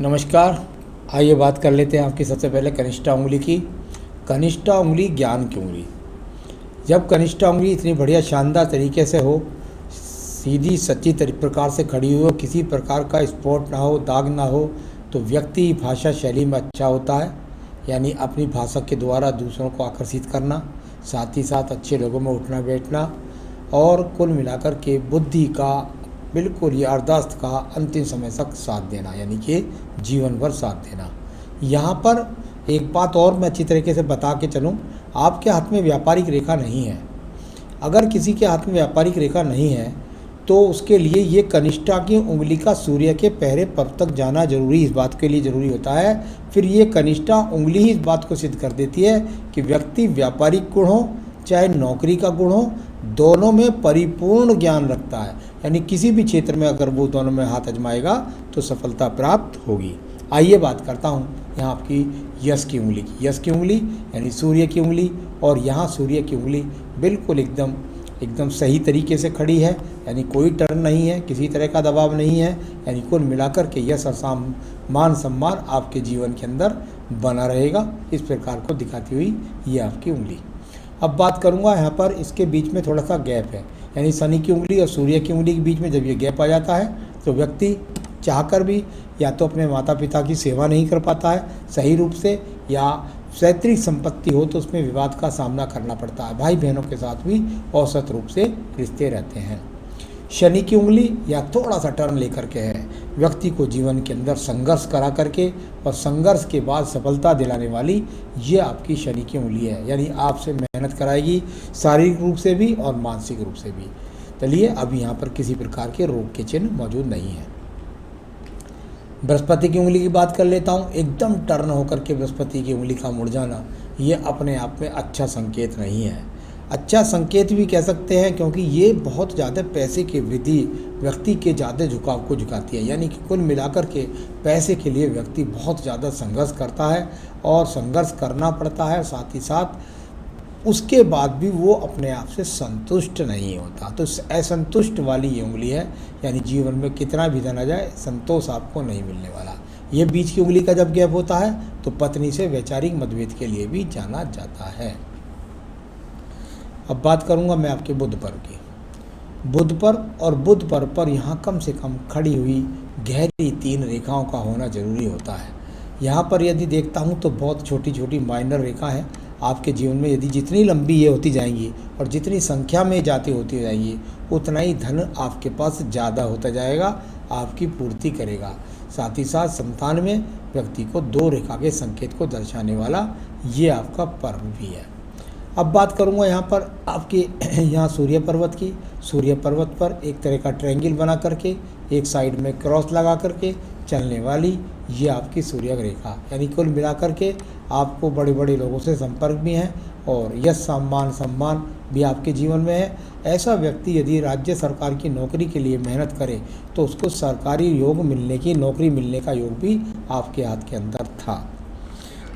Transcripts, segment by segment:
नमस्कार। आइए बात कर लेते हैं आपकी सबसे पहले कनिष्ठा उंगली की। कनिष्ठा उंगली ज्ञान की उंगली। जब कनिष्ठा उंगली इतनी बढ़िया शानदार तरीके से हो, सीधी सच्ची प्रकार से खड़ी हो, किसी प्रकार का स्पॉट ना हो, दाग ना हो, तो व्यक्ति भाषा शैली में अच्छा होता है, यानी अपनी भाषा के द्वारा दूसरों को आकर्षित करना, साथ ही साथ अच्छे लोगों में उठना बैठना, और कुल मिलाकर के बुद्धि का बिल्कुल यारदाश्त का अंतिम समय तक साथ देना, यानी कि जीवन भर साथ देना। यहाँ पर एक बात और मैं अच्छी तरीके से बता के चलूँ, आपके हाथ में व्यापारिक रेखा नहीं है। अगर किसी के हाथ में व्यापारिक रेखा नहीं है तो उसके लिए ये कनिष्ठा की उंगली का सूर्य के पहले पर्व तक जाना जरूरी, इस बात के लिए ज़रूरी होता है। फिर ये कनिष्ठा उंगली ही इस बात को सिद्ध कर देती है कि व्यक्ति व्यापारिक गुण हो चाहे नौकरी का गुण हो, दोनों में परिपूर्ण ज्ञान रखता है, यानी किसी भी क्षेत्र में अगर वो दोनों में हाथ आजमाएगा तो सफलता प्राप्त होगी। आइए बात करता हूँ यहाँ आपकी यश की उंगली की। यश की उंगली यानी सूर्य की उंगली, और यहाँ सूर्य की उंगली बिल्कुल एकदम सही तरीके से खड़ी है, यानी कोई टर्न नहीं है, किसी तरह का दबाव नहीं है, यानी कुल मिलाकर के यश और मान सम्मान आपके जीवन के अंदर बना रहेगा। इस प्रकार को दिखाती हुई ये आपकी उंगली। अब बात करूँगा यहाँ पर इसके बीच में थोड़ा सा गैप है, यानी शनि की उंगली और सूर्य की उंगली के बीच में जब ये गैप आ जाता है तो व्यक्ति चाहकर भी या तो अपने माता पिता की सेवा नहीं कर पाता है सही रूप से, या पैतृक संपत्ति हो तो उसमें विवाद का सामना करना पड़ता है। भाई बहनों के साथ भी औसत रूप से रिश्ते रहते हैं। शनि की उंगली या थोड़ा सा टर्न लेकर के है, व्यक्ति को जीवन के अंदर संघर्ष करा करके और संघर्ष के बाद सफलता दिलाने वाली ये आपकी शनि की उंगली है, यानी आपसे मेहनत कराएगी शारीरिक रूप से भी और मानसिक रूप से भी। चलिए, अभी यहाँ पर किसी प्रकार के रोग के चिन्ह मौजूद नहीं है। बृहस्पति की उंगली की बात कर लेता हूँ। एकदम टर्न होकर के बृहस्पति की उंगली का मुड़ जाना ये अपने आप में अच्छा संकेत नहीं है। अच्छा संकेत भी कह सकते हैं, क्योंकि ये बहुत ज़्यादा पैसे की वृद्धि व्यक्ति के ज़्यादा झुकाव को झुकाती है, यानी कि कुल मिलाकर के पैसे के लिए व्यक्ति बहुत ज़्यादा संघर्ष करता है और संघर्ष करना पड़ता है, साथ ही साथ उसके बाद भी वो अपने आप से संतुष्ट नहीं होता। तो असंतुष्ट वाली ये उंगली है, यानी जीवन में कितना भी धन आ जाए संतोष आपको नहीं मिलने वाला। ये बीच की उंगली का जब गैप होता है तो पत्नी से वैचारिक मतभेद के लिए भी जाना जाता है। अब बात करूंगा मैं आपके बुध पर्व की। बुध पर्व और बुध पर्व पर यहाँ कम से कम खड़ी हुई गहरी 3 रेखाओं का होना जरूरी होता है। यहाँ पर यदि देखता हूँ तो बहुत छोटी छोटी माइनर रेखा है। आपके जीवन में यदि जितनी लंबी ये होती जाएंगी और जितनी संख्या में जाती होती जाएंगी, उतना ही धन आपके पास ज़्यादा होता जाएगा, आपकी पूर्ति करेगा। साथ ही साथ संतान में व्यक्ति को 2 रेखा के संकेत को दर्शाने वाला ये आपका पर्व भी है। अब बात करूंगा यहाँ पर आपके यहाँ सूर्य पर्वत की। सूर्य पर्वत पर एक तरह का ट्रायंगल बना करके एक साइड में क्रॉस लगा करके चलने वाली ये आपकी सूर्य रेखा, यानी कुल मिलाकर के आपको बड़े बड़े लोगों से संपर्क भी है और यश सम्मान भी आपके जीवन में है। ऐसा व्यक्ति यदि राज्य सरकार की नौकरी के लिए मेहनत करे तो उसको सरकारी योग मिलने की, नौकरी मिलने का योग भी आपके हाथ के अंदर था।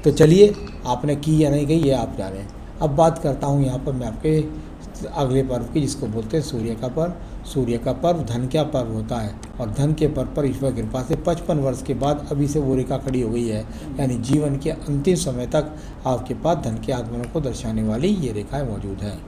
तो चलिए, आपने की या नहीं की ये आप जानें। अब बात करता हूँ यहाँ पर मैं आपके अगले पर्व की, जिसको बोलते हैं सूर्य का पर्व। सूर्य का पर्व धन का पर्व होता है, और धन के पर्व पर ईश्वर कृपा से 55 वर्ष के बाद अभी से वो रेखा खड़ी हो गई है, यानी जीवन के अंतिम समय तक आपके पास धन के आगमन को दर्शाने वाली ये रेखाएं मौजूद हैं।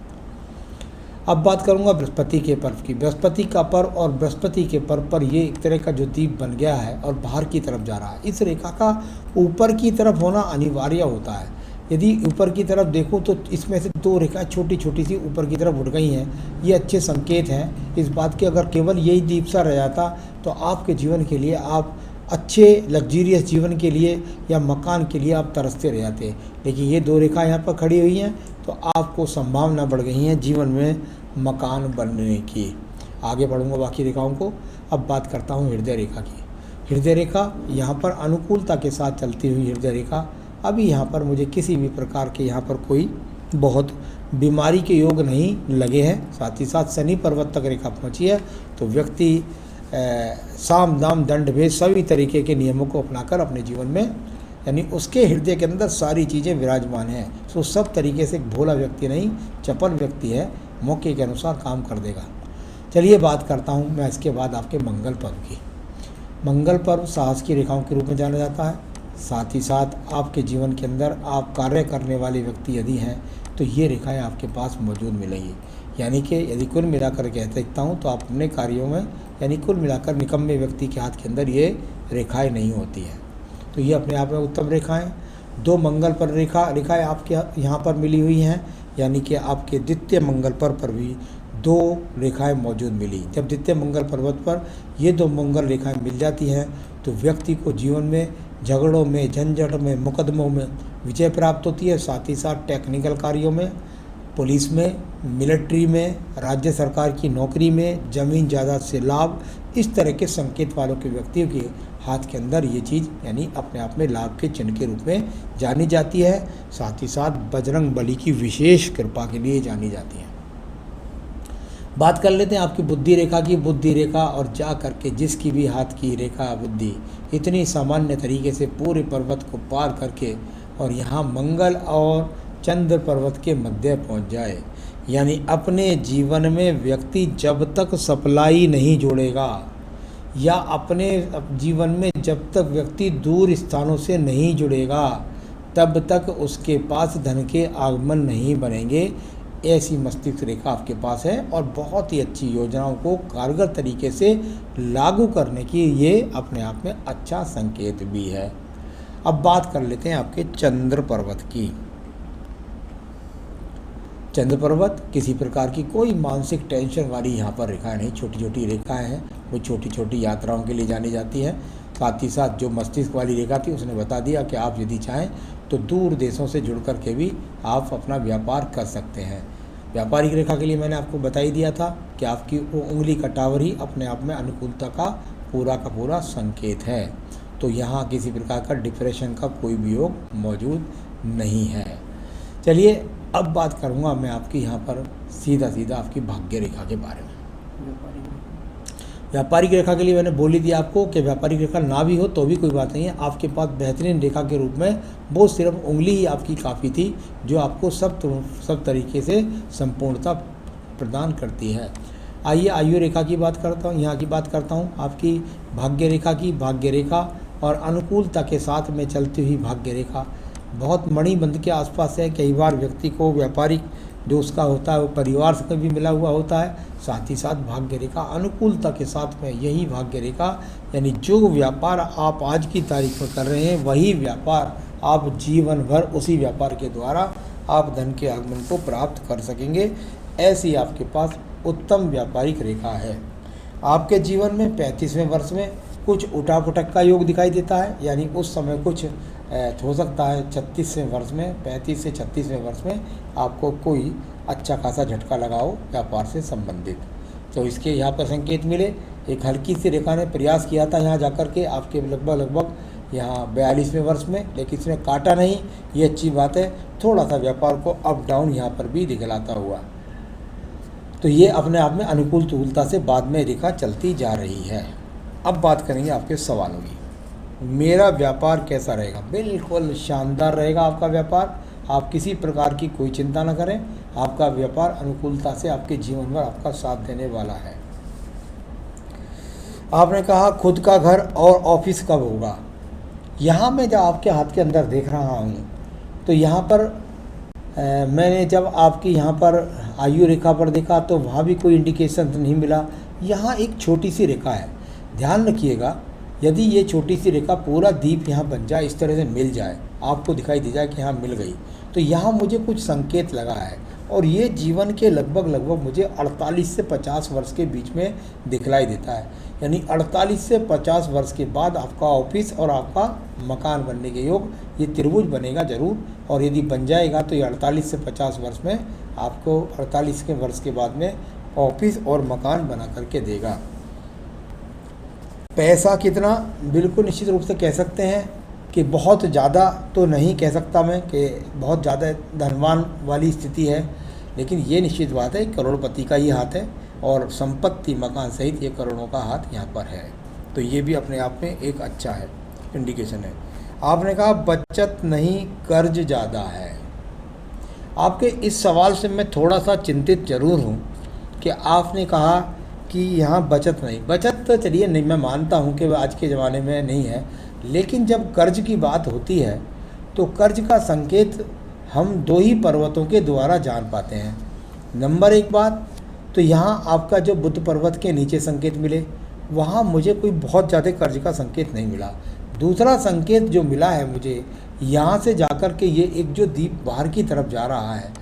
अब बात करूंगा बृहस्पति के पर्व की। बृहस्पति का पर्व और बृहस्पति के पर्व पर ये एक तरह का जो दीप बन गया है और बाहर की तरफ जा रहा है। इस रेखा का ऊपर की तरफ होना अनिवार्य होता है। यदि ऊपर की तरफ देखूं तो इसमें से 2 रेखाएं छोटी छोटी सी ऊपर की तरफ उठ गई हैं। ये अच्छे संकेत हैं इस बात के। अगर केवल यही दीप सा रह जाता तो आपके जीवन के लिए, आप अच्छे लग्जीरियस जीवन के लिए या मकान के लिए आप तरसते रह जाते, लेकिन ये 2 रेखा यहाँ पर खड़ी हुई हैं तो आपको संभावना बढ़ गई है जीवन में मकान बनने की। आगे बढ़ूँगा बाकी रेखाओं को। अब बात करता हूँ हृदय रेखा की। हृदय रेखा यहाँ पर अनुकूलता के साथ चलती हुई हृदय रेखा। अभी यहाँ पर मुझे किसी भी प्रकार के यहाँ पर कोई बहुत बीमारी के योग नहीं लगे हैं। साथ ही साथ शनि पर्वत तक रेखा पहुँची है तो व्यक्ति साम दाम दंड भेद सभी तरीके के नियमों को अपनाकर अपने जीवन में, यानी उसके हृदय के अंदर सारी चीज़ें विराजमान हैं। तो सब तरीके से एक भोला व्यक्ति नहीं, चपल व्यक्ति है, मौके के अनुसार काम कर देगा। चलिए बात करता हूँ मैं इसके बाद आपके मंगल पर्व की। मंगल पर्व साहस की रेखाओं के रूप में जाना जाता है। साथ ही साथ आपके जीवन के अंदर आप कार्य करने वाले व्यक्ति यदि हैं तो ये रेखाएं आपके पास मौजूद मिलेंगी। यानी कि यदि कुल मिलाकर कह सकता हूँ तो आप अपने कार्यों में यानी कुल मिलाकर निकम्मे व्यक्ति के हाथ के अंदर ये रेखाएं नहीं होती हैं। तो ये अपने आप में उत्तम रेखाएं। 2 मंगल पर रेखाएं आपके यहाँ पर मिली हुई हैं, यानी कि आपके द्वितीय मंगल पर भी 2 रेखाएं मौजूद मिली। जब द्वितीय मंगल पर्वत पर ये 2 मंगल रेखाएं मिल जाती हैं तो व्यक्ति को जीवन में झगड़ों में, झंझट में, मुकदमों में विजय प्राप्त होती है। साथ ही साथ टेक्निकल कार्यों में, पुलिस में, मिलिट्री में, राज्य सरकार की नौकरी में, ज़मीन जायदाद से लाभ, इस तरह के संकेत वालों के व्यक्तियों के हाथ के अंदर ये चीज़ यानी अपने आप में लाभ के चिन्ह के रूप में जानी जाती है। साथ ही साथ बजरंग बली की विशेष कृपा के लिए जानी जाती है। बात कर लेते हैं आपकी बुद्धि रेखा की। बुद्धि रेखा और जा करके जिसकी भी हाथ की रेखा बुद्धि इतनी सामान्य तरीके से पूरे पर्वत को पार करके और यहाँ मंगल और चंद्र पर्वत के मध्य पहुँच जाए, यानी अपने जीवन में व्यक्ति जब तक सप्लाई नहीं जोड़ेगा या अपने जीवन में जब तक व्यक्ति दूर स्थानों से नहीं जुड़ेगा तब तक उसके पास धन के आगमन नहीं बनेंगे। ऐसी मस्तिष्क रेखा आपके पास है और बहुत ही अच्छी योजनाओं को कारगर तरीके से लागू करने की ये अपने आप में अच्छा संकेत भी है। अब बात कर लेते हैं आपके चंद्र पर्वत की। चंद्र पर्वत किसी प्रकार की कोई मानसिक टेंशन वाली यहाँ पर रेखाएं नहीं, छोटी छोटी रेखाएं हैं, वो छोटी छोटी यात्राओं के लिए जानी जाती है। साथ ही साथ जो मस्तिष्क वाली रेखा थी उसने बता दिया कि आप यदि चाहें तो दूर देशों से जुड़ कर के भी आप अपना व्यापार कर सकते हैं। व्यापारिक रेखा के लिए मैंने आपको बता ही दिया था कि आपकी वो उंगली का टावर ही अपने आप में अनुकूलता का पूरा संकेत है। तो यहाँ किसी प्रकार का डिप्रेशन का कोई भी योग मौजूद नहीं है। चलिए अब बात करूँगा मैं आपकी यहाँ पर सीधा आपकी भाग्य रेखा के बारे में। व्यापारिक रेखा के लिए मैंने बोल ही दिया आपको कि व्यापारिक रेखा ना भी हो तो भी कोई बात नहीं है, आपके पास बेहतरीन रेखा के रूप में वो सिर्फ उंगली ही आपकी काफ़ी थी जो आपको सब तरीके से संपूर्णता प्रदान करती है। आइए आयु रेखा की बात करता हूँ, यहाँ की बात करता हूँ आपकी भाग्य रेखा की। भाग्य रेखा और अनुकूलता के साथ में चलती हुई भाग्य रेखा बहुत मणिबंध के आसपास है। कई बार व्यक्ति को व्यापारिक जो उसका होता है वो परिवार से भी मिला हुआ होता है। साथ ही साथ भाग्य रेखा अनुकूलता के साथ में यही भाग्य रेखा यानी जो व्यापार आप आज की तारीख में कर रहे हैं वही व्यापार आप जीवन भर उसी व्यापार के द्वारा आप धन के आगमन को प्राप्त कर सकेंगे। ऐसी आपके पास उत्तम व्यापारिक रेखा है। आपके जीवन में 35वें वर्ष में कुछ उठापटक का योग दिखाई देता है, यानी उस समय कुछ हो सकता है 36वें वर्ष में 35 से 36वें वर्ष में आपको कोई अच्छा खासा झटका लगाओ व्यापार से संबंधित। तो इसके यहाँ पर संकेत मिले। एक हल्की सी रेखा ने प्रयास किया था यहाँ जाकर के आपके लगभग यहाँ 42वें वर्ष में, लेकिन इसने काटा नहीं, ये अच्छी बात है। थोड़ा सा व्यापार को अप डाउन यहाँ पर भी दिखलाता हुआ, तो ये अपने आप में अनुकूलता से बाद में रेखा चलती जा रही है। अब बात करेंगे आपके सवालों की। मेरा व्यापार कैसा रहेगा? बिल्कुल शानदार रहेगा आपका व्यापार। आप किसी प्रकार की कोई चिंता न करें, आपका व्यापार अनुकूलता से आपके जीवन भर आपका साथ देने वाला है। आपने कहा खुद का घर और ऑफिस कब होगा? यहाँ मैं जब आपके हाथ के अंदर देख रहा हूँ तो यहाँ पर मैंने जब आपकी यहाँ पर आयु रेखा पर देखा तो वहाँ भी कोई इंडिकेशन नहीं मिला। यहाँ एक छोटी सी रेखा है, ध्यान रखिएगा। यदि ये छोटी सी रेखा पूरा दीप यहाँ बन जाए, इस तरह से मिल जाए, आपको दिखाई दे जाए कि यहाँ मिल गई, तो यहाँ मुझे कुछ संकेत लगा है। और ये जीवन के लगभग मुझे 48 से 50 वर्ष के बीच में दिखलाई देता है। यानी 48 से 50 वर्ष के बाद आपका ऑफिस और आपका मकान बनने के योग, ये त्रिभुज बनेगा ज़रूर। और यदि बन जाएगा तो ये 48 से 50 वर्ष में आपको 48 के वर्ष के बाद में ऑफिस और मकान बना करके देगा। पैसा कितना? बिल्कुल निश्चित रूप से कह सकते हैं कि बहुत ज़्यादा तो नहीं कह सकता मैं कि बहुत ज़्यादा धनवान वाली स्थिति है, लेकिन ये निश्चित बात है करोड़पति का ही हाथ है और संपत्ति मकान सहित ये करोड़ों का हाथ यहाँ पर है। तो ये भी अपने आप में एक अच्छा है, इंडिकेशन है। आपने कहा बचत नहीं कर्ज ज़्यादा है। आपके इस सवाल से मैं थोड़ा सा चिंतित ज़रूर हूँ कि आपने कहा कि यहाँ बचत नहीं, बचत तो चलिए नहीं, मैं मानता हूँ कि आज के ज़माने में नहीं है, लेकिन जब कर्ज की बात होती है तो कर्ज का संकेत हम दो ही पर्वतों के द्वारा जान पाते हैं। नंबर एक बात तो यहाँ आपका जो बुद्ध पर्वत के नीचे संकेत मिले, वहाँ मुझे कोई बहुत ज़्यादा कर्ज का संकेत नहीं मिला। दूसरा संकेत जो मिला है मुझे, यहाँ से जाकर के ये एक जो द्वीप बाहर की तरफ जा रहा है,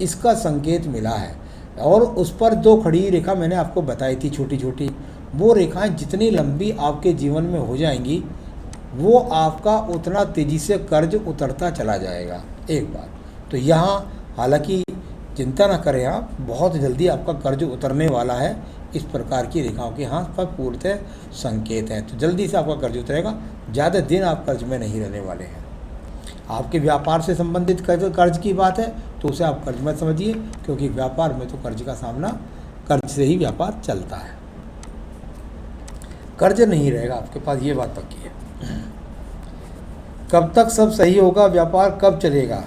इसका संकेत मिला है। और उस पर दो खड़ी रेखा मैंने आपको बताई थी छोटी छोटी, वो रेखाएं जितनी लंबी आपके जीवन में हो जाएंगी, वो आपका उतना तेज़ी से कर्ज उतरता चला जाएगा। एक बात तो यहाँ हालांकि चिंता ना करें आप, बहुत जल्दी आपका कर्ज उतरने वाला है। इस प्रकार की रेखाओं के हाथ पर पूर्णतः संकेत हैं, तो जल्दी से आपका कर्ज उतरेगा। ज़्यादा दिन आप कर्ज में नहीं रहने वाले हैं। आपके व्यापार से संबंधित कर्ज की बात है तो उसे आप कर्ज मत समझिए, क्योंकि व्यापार में तो कर्ज का सामना, कर्ज से ही व्यापार चलता है। कर्ज नहीं रहेगा आपके पास, ये बात पक्की है। कब तक सब सही होगा, व्यापार कब चलेगा?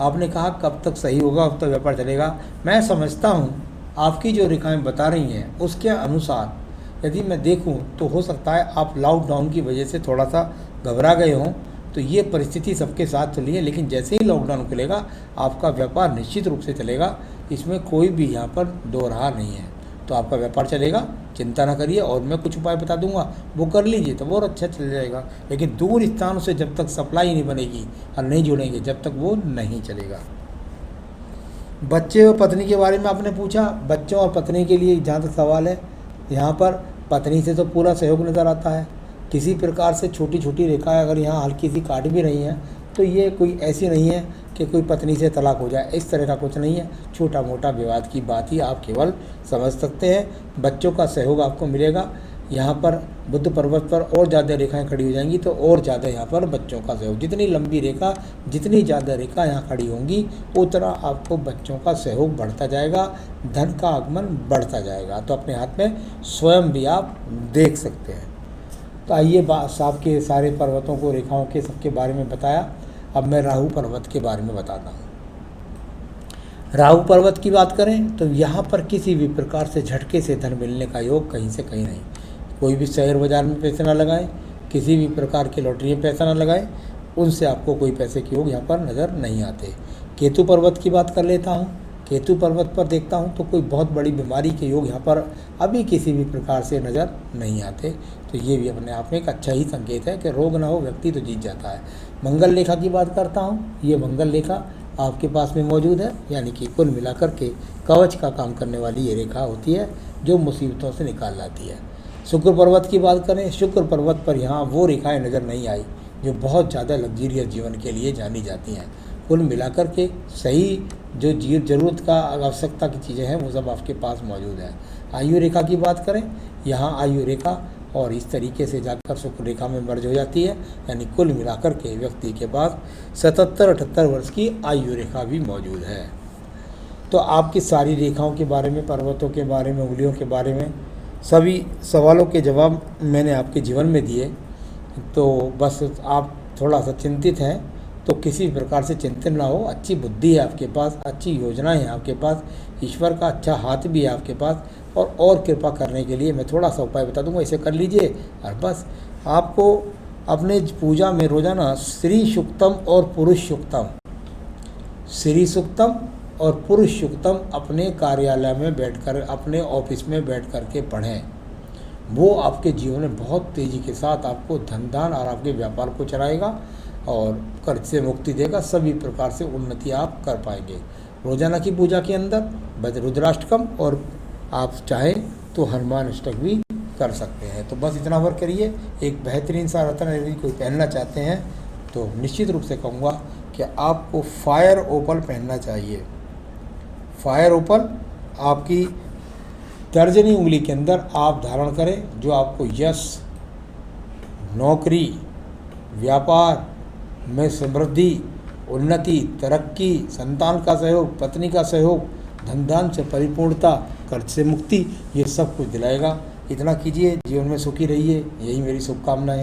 आपने कहा कब तक सही होगा, कब तक व्यापार चलेगा। मैं समझता हूँ आपकी जो रेखाएं बता रही हैं उसके अनुसार यदि मैं देखूं तो हो सकता है आप लॉकडाउन की वजह से थोड़ा सा घबरा गए हों, तो ये परिस्थिति सबके साथ चली है। लेकिन जैसे ही लॉकडाउन खुलेगा आपका व्यापार निश्चित रूप से चलेगा, इसमें कोई भी यहाँ पर दो राह नहीं है। तो आपका व्यापार चलेगा, चिंता ना करिए। और मैं कुछ उपाय बता दूंगा, वो कर लीजिए तो और अच्छा चल जाएगा। लेकिन दूर स्थानों से जब तक सप्लाई नहीं बनेगी और नहीं जुड़ेंगे, जब तक वो नहीं चलेगा। बच्चे और पत्नी के बारे में आपने पूछा। बच्चों और पत्नी के लिए जहाँ तक सवाल है, यहाँ पर पत्नी से तो पूरा सहयोग नज़र आता है। किसी प्रकार से छोटी छोटी रेखाएं अगर यहाँ हल्की सी काट भी रही हैं तो ये कोई ऐसी नहीं है कि कोई पत्नी से तलाक हो जाए, इस तरह का कुछ नहीं है। छोटा मोटा विवाद की बात ही आप केवल समझ सकते हैं। बच्चों का सहयोग आपको मिलेगा। यहाँ पर बुद्ध पर्वत पर और ज़्यादा रेखाएं खड़ी हो जाएंगी तो और ज़्यादा यहाँ पर बच्चों का सहयोग, जितनी लंबी रेखा, जितनी ज़्यादा रेखा यहाँ खड़ी होंगी उतना आपको बच्चों का सहयोग बढ़ता जाएगा, धन का आगमन बढ़ता जाएगा। तो अपने हाथ में स्वयं भी आप देख सकते हैं। तो आइए आपके सारे पर्वतों को, रेखाओं के सबके बारे में बताया। अब मैं राहु पर्वत के बारे में बताता हूँ। राहु पर्वत की बात करें तो यहाँ पर किसी भी प्रकार से झटके से धन मिलने का योग कहीं से कहीं नहीं। कोई भी शेयर बाजार में पैसे ना लगाएं, किसी भी प्रकार की लॉटरी में पैसा ना लगाएं, उनसे आपको कोई पैसे के योग यहाँ पर नज़र नहीं आते। केतु पर्वत की बात कर लेता हूँ। केतु पर्वत पर देखता हूँ तो कोई बहुत बड़ी बीमारी के योग यहाँ पर अभी किसी भी प्रकार से नज़र नहीं आते। तो ये भी अपने आप में एक अच्छा ही संकेत है कि रोग ना हो, व्यक्ति तो जीत जाता है। मंगल रेखा की बात करता हूँ। ये मंगल रेखा आपके पास में मौजूद है, यानी कि कुल मिलाकर के कवच का काम करने वाली ये रेखा होती है जो मुसीबतों से निकाल लाती है। शुक्र पर्वत की बात करें, शुक्र पर्वत पर यहाँ वो रेखाएं नज़र नहीं आई जो बहुत ज़्यादा लग्जरियस जीवन के लिए जानी जाती हैं। कुल मिलाकर के सही जो ज़रूरत का, आवश्यकता की चीज़ें हैं वो सब आपके पास मौजूद है। आयु रेखा की बात करें, यहाँ आयु रेखा और इस तरीके से जाकर शुक्र रेखा में मर्ज हो जाती है, यानी कुल मिलाकर के व्यक्ति के पास 77-78 वर्ष की आयु रेखा भी मौजूद है। तो आपकी सारी रेखाओं के बारे में, पर्वतों के बारे में, उंगलियों के बारे में, सभी सवालों के जवाब मैंने आपके जीवन में दिए। तो बस आप थोड़ा सा चिंतित हैं तो किसी प्रकार से चिंतित ना हो। अच्छी बुद्धि है आपके पास, अच्छी योजनाएं हैं आपके पास, ईश्वर का अच्छा हाथ भी है आपके पास। और कृपा करने के लिए मैं थोड़ा सा उपाय बता दूंगा, इसे कर लीजिए। और बस आपको अपने पूजा में रोजाना श्री सूक्तम और पुरुष सूक्तम, श्री सूक्तम और पुरुष सूक्तम अपने कार्यालय में बैठकर, अपने ऑफिस में बैठ कर के पढ़ें। वो आपके जीवन में बहुत तेज़ी के साथ आपको धन और आपके व्यापार को चलाएगा और कर्ज से मुक्ति देगा। सभी प्रकार से उन्नति आप कर पाएंगे। रोजाना की पूजा के अंदर रुद्राष्टकम और आप चाहें तो हनुमान अष्टक भी कर सकते हैं। तो बस इतना वर्क करिए। एक बेहतरीन सा रत्न यदि कोई पहनना चाहते हैं तो निश्चित रूप से कहूँगा कि आपको फायर ओपल पहनना चाहिए। फायर ओपल आपकी तर्जनी उंगली के अंदर आप धारण करें, जो आपको यश, नौकरी, व्यापार में समृद्धि, उन्नति, तरक्की, संतान का सहयोग, पत्नी का सहयोग, धन से परिपूर्णता, कर्ज से मुक्ति, ये सब कुछ दिलाएगा। इतना कीजिए, जीवन में सुखी रहिए, यही मेरी शुभकामनाएं हैं।